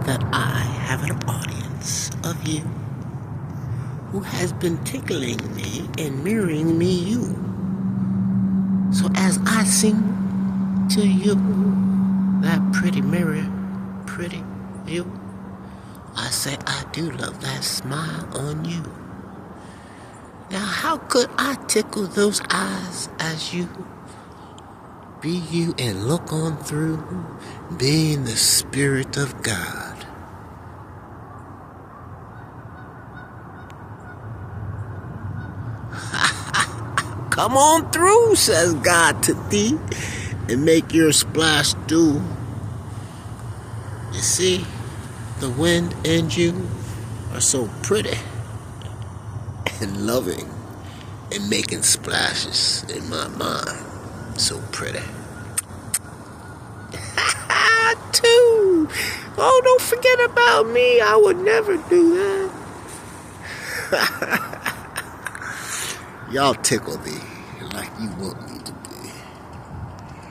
that I have an audience of you who has been tickling me and mirroring me you. So as I sing to you, that pretty mirror, pretty you, I say I do love that smile on you. Now how could I tickle those eyes as you be you and look on through being the Spirit of God? Come on through, says God to thee, and make your splash do. You see, the wind and you are so pretty and loving and making splashes in my mind. So pretty. Too. Oh, don't forget about me. I would never do that. Y'all tickle me like you want me to